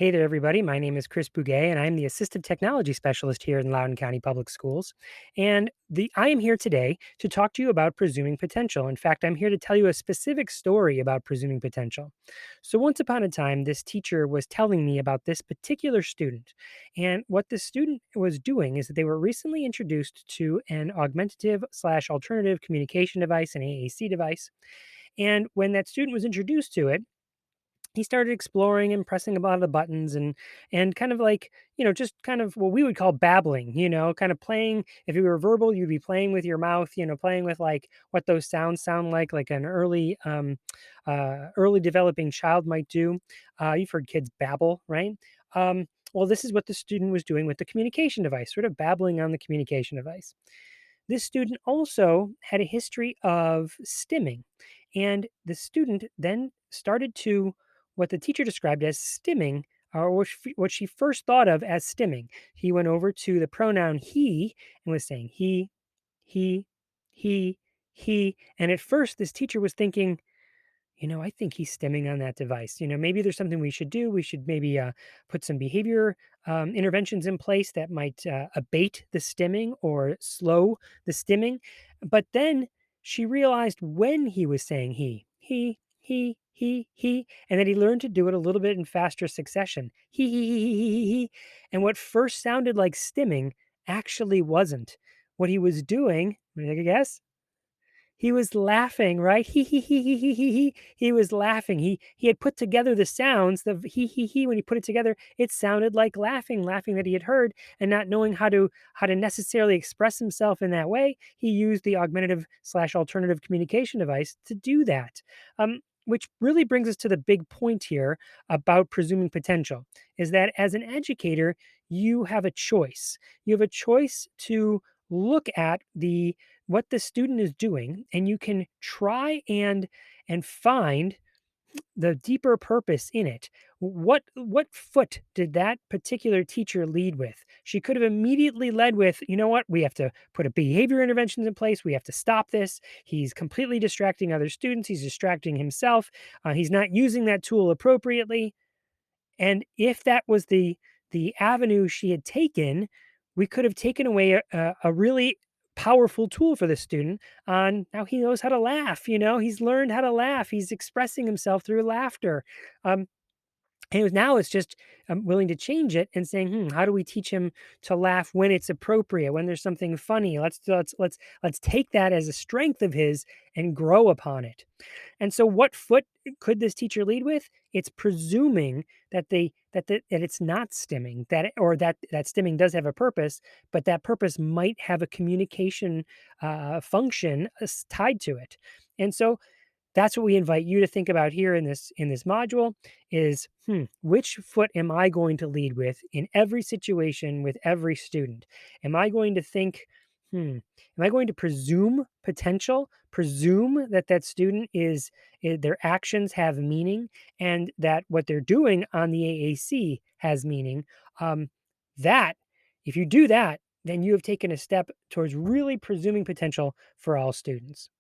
Hey there, everybody. My name is Chris Bugaj, and I'm the Assistive Technology Specialist here in Loudoun County Public Schools. And I am here today to talk to you about presuming potential. In fact, I'm here to tell you a specific story about presuming potential. So, once upon a time, this teacher was telling me about this particular student. And what this student was doing is that they were recently introduced to an augmentative slash alternative communication device, an AAC device. And when that student was introduced to it, he started exploring and pressing a lot of the buttons and kind of like, just kind of what we would call babbling, kind of playing. If you were verbal, you'd be playing with your mouth, playing with like what those sounds sound like an early developing child might do. You've heard kids babble, right? Well, this is what the student was doing with the communication device, sort of babbling on the communication device. This student also had a history of stimming, and the student then started to what the teacher described as stimming, or what she first thought of as stimming. He went over to the pronoun he and was saying he, he, he. And at first, this teacher was thinking, I think he's stimming on that device. Maybe there's something we should do. We should maybe put some behavior interventions in place that might abate the stimming or slow the stimming. But then she realized when he was saying he, and that he learned to do it a little bit in faster succession. He. And what first sounded like stimming actually wasn't. What he was doing, want to take a guess? He was laughing, right? He. He was laughing. He had put together the sounds, the he. When he put it together, it sounded like laughing that he had heard, and not knowing how to necessarily express himself in that way, he used the augmentative slash alternative communication device to do that. Which really brings us to the big point here about presuming potential is that as an educator, you have a choice. You have a choice to look at the what the student is doing, and you can try and find the deeper purpose in it. What foot did that particular teacher lead with? She could have immediately led with, you know what, we have to put a behavior interventions in place. We have to stop this. He's completely distracting other students. He's distracting himself. He's not using that tool appropriately. And if that was the avenue she had taken, we could have taken away a really powerful tool for the student on now he knows how to laugh, he's learned how to laugh. He's expressing himself through laughter. Um, and now it's just willing to change it and saying, how do we teach him to laugh when it's appropriate, when there's something funny? Let's take that as a strength of his and grow upon it. And so what foot could this teacher lead with? It's presuming that it's not stimming, that stimming does have a purpose, but that purpose might have a communication function tied to it. And so that's what we invite you to think about here in this module is which foot am I going to lead with in every situation with every student? Am I going to think, am I going to presume potential, presume that that student their actions have meaning, and that what they're doing on the AAC has meaning? That if you do that, then you have taken a step towards really presuming potential for all students.